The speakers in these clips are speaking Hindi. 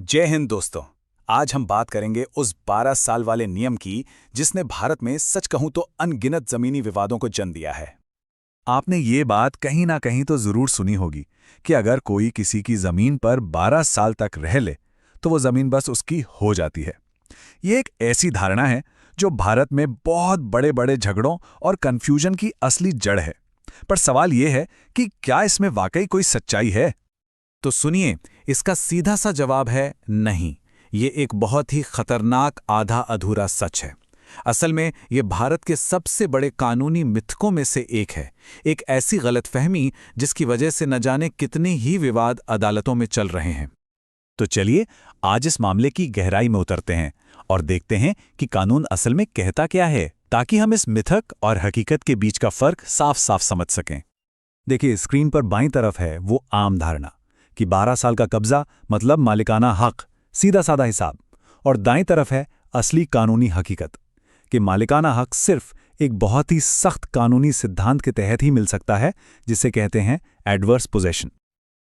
जय हिंद दोस्तों। आज हम बात करेंगे उस 12 साल वाले नियम की जिसने भारत में सच कहूं तो अनगिनत जमीनी विवादों को जन्म दिया है। आपने ये बात कहीं ना कहीं तो जरूर सुनी होगी कि अगर कोई किसी की जमीन पर 12 साल तक रह ले तो वो जमीन बस उसकी हो जाती है। ये एक ऐसी धारणा है जो भारत में बहुत बड़े बड़े झगड़ों और कन्फ्यूजन की असली जड़ है। पर सवाल ये है कि क्या इसमें वाकई कोई सच्चाई है? तो सुनिए, इसका सीधा सा जवाब है नहीं। ये एक बहुत ही खतरनाक आधा अधूरा सच है। असल में ये भारत के सबसे बड़े कानूनी मिथकों में से एक है। एक ऐसी गलतफहमी जिसकी वजह से न जाने कितने ही विवाद अदालतों में चल रहे हैं। तो चलिए आज इस मामले की गहराई में उतरते हैं और देखते हैं कि कानून असल में कहता क्या है, ताकि हम इस मिथक और हकीकत के बीच का फर्क साफ साफ समझ सकें। देखिए, स्क्रीन पर बाईं तरफ है वो आम धारणा कि 12 साल का कब्जा मतलब मालिकाना हक, सीधा साधा हिसाब। और दाईं तरफ है असली कानूनी हकीकत कि मालिकाना हक सिर्फ एक बहुत ही सख्त कानूनी सिद्धांत के तहत ही मिल सकता है, जिसे कहते हैं एडवर्स पोजेशन।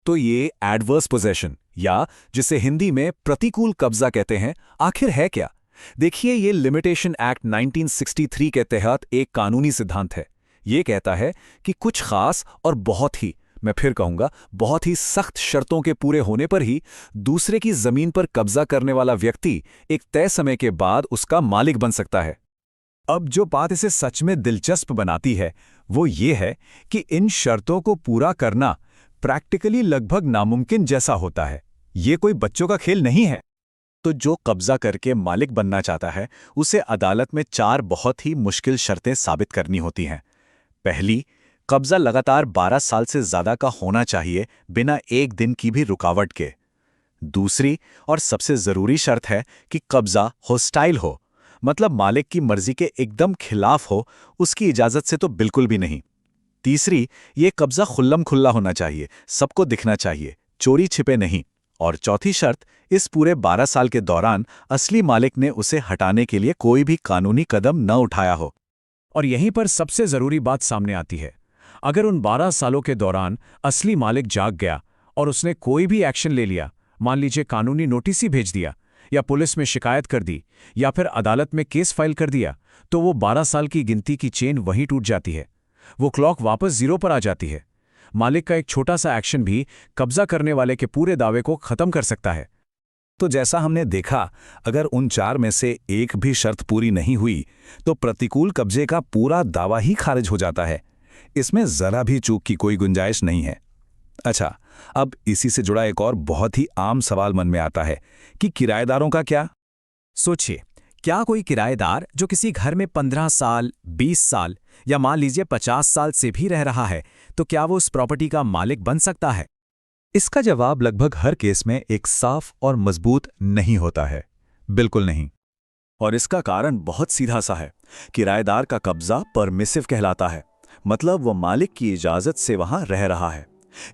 तो ये एडवर्स पोजेशन या जिसे हिंदी में प्रतिकूल कब्जा कहते हैं, आखिर है क्या? देखिए, ये लिमिटेशन एक्ट 1963 के तहत एक कानूनी सिद्धांत है। ये कहता है कि कुछ खास और बहुत ही, मैं फिर कहूंगा, बहुत ही सख्त शर्तों के पूरे होने पर ही दूसरे की जमीन पर कब्जा करने वाला व्यक्ति एक तय समय के बाद उसका मालिक बन सकता है। अब जो बात इसे सच में दिलचस्प बनाती है वो ये है कि इन शर्तों को पूरा करना प्रैक्टिकली लगभग नामुमकिन जैसा होता है। ये कोई बच्चों का खेल नहीं है। तो जो कब्जा करके मालिक बनना चाहता है उसे अदालत में 4 बहुत ही मुश्किल शर्तें साबित करनी होती हैं। पहली, कब्जा लगातार 12 साल से ज्यादा का होना चाहिए, बिना एक दिन की भी रुकावट के। दूसरी और सबसे जरूरी शर्त है कि कब्जा होस्टाइल हो, मतलब मालिक की मर्जी के एकदम खिलाफ हो, उसकी इजाजत से तो बिल्कुल भी नहीं। तीसरी, ये कब्जा खुल्लम खुल्ला होना चाहिए, सबको दिखना चाहिए, चोरी छिपे नहीं। और चौथी शर्त, इस पूरे 12 साल के दौरान असली मालिक ने उसे हटाने के लिए कोई भी कानूनी कदम न उठाया हो। और यहीं पर सबसे जरूरी बात सामने आती है। अगर उन 12 सालों के दौरान असली मालिक जाग गया और उसने कोई भी एक्शन ले लिया, मान लीजिए कानूनी नोटिस ही भेज दिया, या पुलिस में शिकायत कर दी, या फिर अदालत में केस फाइल कर दिया, तो वो 12 साल की गिनती की चेन वहीं टूट जाती है। वो क्लॉक वापस जीरो पर आ जाती है। मालिक का एक छोटा सा एक्शन भी कब्जा करने वाले के पूरे दावे को खत्म कर सकता है। तो जैसा हमने देखा, अगर उन 4 में से एक भी शर्त पूरी नहीं हुई तो प्रतिकूल कब्जे का पूरा दावा ही खारिज हो जाता है। इसमें जरा भी चूक की कोई गुंजाइश नहीं है। अच्छा, अब इसी से जुड़ा एक और बहुत ही आम सवाल मन में आता है कि किराएदारों का क्या? सोचिए, क्या कोई किराएदार जो किसी घर में 15 साल, 20 साल या मान लीजिए 50 साल से भी रह रहा है, तो क्या वो उस प्रॉपर्टी का मालिक बन सकता है? इसका जवाब लगभग हर केस में एक साफ और मजबूत नहीं होता है। बिल्कुल नहीं। और इसका कारण बहुत सीधा सा है। किराएदार का कब्जा परमिसिव कहलाता है, मतलब वो मालिक की इजाजत से वहां रह रहा है।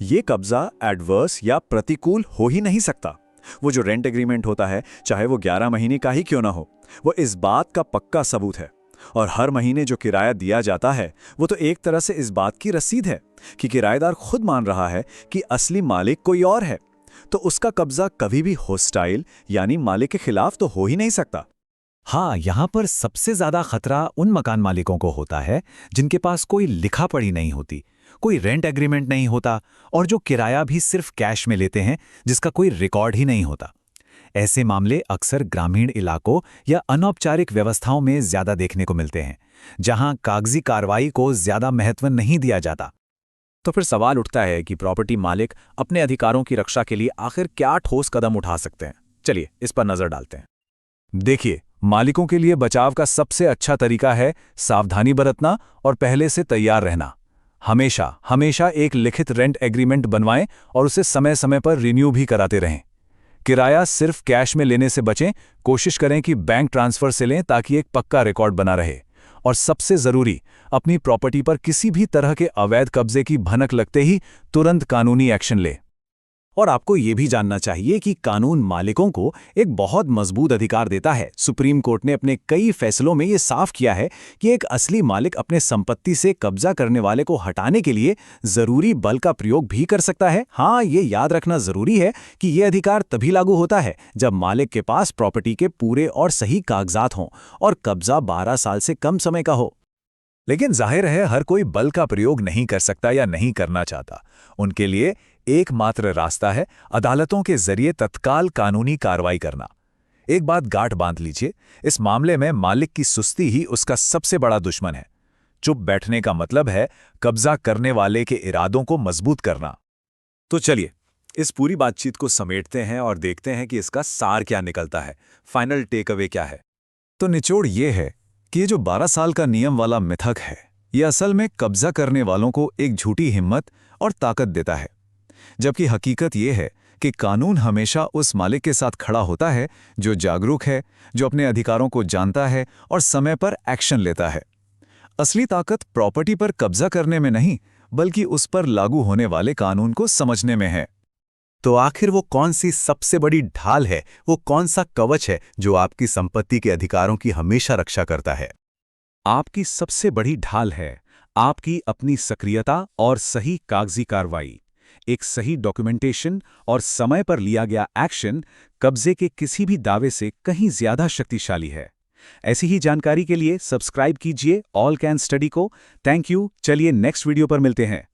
ये कब्जा एडवर्स या प्रतिकूल हो ही नहीं सकता। वो जो रेंट एग्रीमेंट होता है, चाहे वो 11 महीने का ही क्यों ना हो, वो इस बात का पक्का सबूत है। और हर महीने जो किराया दिया जाता है वो तो एक तरह से इस बात की रसीद है कि किराएदार खुद मान रहा है कि असली मालिक कोई और है। तो उसका कब्जा कभी भी होस्टाइल यानी मालिक के खिलाफ तो हो ही नहीं सकता। हाँ, यहाँ पर सबसे ज्यादा खतरा उन मकान मालिकों को होता है जिनके पास कोई लिखा पढ़ी नहीं होती, कोई रेंट एग्रीमेंट नहीं होता और जो किराया भी सिर्फ कैश में लेते हैं, जिसका कोई रिकॉर्ड ही नहीं होता। ऐसे मामले अक्सर ग्रामीण इलाकों या अनौपचारिक व्यवस्थाओं में ज्यादा देखने को मिलते हैं, जहां कागजी कार्रवाई को ज्यादा महत्व नहीं दिया जाता। तो फिर सवाल उठता है कि प्रॉपर्टी मालिक अपने अधिकारों की रक्षा के लिए आखिर क्या ठोस कदम उठा सकते हैं। चलिए इस पर नजर डालते हैं। देखिए, मालिकों के लिए बचाव का सबसे अच्छा तरीका है सावधानी बरतना और पहले से तैयार रहना। हमेशा हमेशा एक लिखित रेंट एग्रीमेंट बनवाएं और उसे समय समय पर रिन्यू भी कराते रहें। किराया सिर्फ कैश में लेने से बचें, कोशिश करें कि बैंक ट्रांसफर से लें ताकि एक पक्का रिकॉर्ड बना रहे। और सबसे जरूरी, अपनी प्रॉपर्टी पर किसी भी तरह के अवैध कब्जे की भनक लगते ही तुरंत कानूनी एक्शन लें। और आपको ये भी जानना चाहिए कि कानून मालिकों को एक बहुत मजबूत अधिकार देता है। सुप्रीम कोर्ट ने अपने कई फैसलों में ये साफ किया है कि एक असली मालिक अपने संपत्ति से कब्जा करने वाले को हटाने के लिए जरूरी बल का प्रयोग भी कर सकता है। हाँ, ये याद रखना जरूरी है कि ये अधिकार तभी लागू होता है जब मालिक के पास प्रॉपर्टी के पूरे और सही कागजात हों और कब्जा 12 साल से कम समय का हो। लेकिन जाहिर है हर कोई बल का प्रयोग नहीं कर सकता या नहीं करना चाहता। उनके लिए एकमात्र रास्ता है अदालतों के जरिए तत्काल कानूनी कार्रवाई करना। एक बात गांठ बांध लीजिए, इस मामले में मालिक की सुस्ती ही उसका सबसे बड़ा दुश्मन है। चुप बैठने का मतलब है कब्जा करने वाले के इरादों को मजबूत करना। तो चलिए इस पूरी बातचीत को समेटते हैं और देखते हैं कि इसका सार क्या निकलता है, फाइनल टेक अवे क्या है। तो निचोड़ ये है कि ये जो 12 साल का नियम वाला मिथक है, ये असल में कब्जा करने वालों को एक झूठी हिम्मत और ताकत देता है, जबकि हकीकत ये है कि कानून हमेशा उस मालिक के साथ खड़ा होता है जो जागरूक है, जो अपने अधिकारों को जानता है और समय पर एक्शन लेता है। असली ताकत प्रॉपर्टी पर कब्जा करने में नहीं, बल्कि उस पर लागू होने वाले कानून को समझने में है। तो आखिर वो कौन सी सबसे बड़ी ढाल है, वो कौन सा कवच है जो आपकी संपत्ति के अधिकारों की हमेशा रक्षा करता है? आपकी सबसे बड़ी ढाल है आपकी अपनी सक्रियता और सही कागजी कार्रवाई। एक सही डॉक्यूमेंटेशन और समय पर लिया गया एक्शन कब्जे के किसी भी दावे से कहीं ज्यादा शक्तिशाली है। ऐसी ही जानकारी के लिए सब्सक्राइब कीजिए ऑल कैन स्टडी को। Thank you. चलिए नेक्स्ट वीडियो पर मिलते हैं।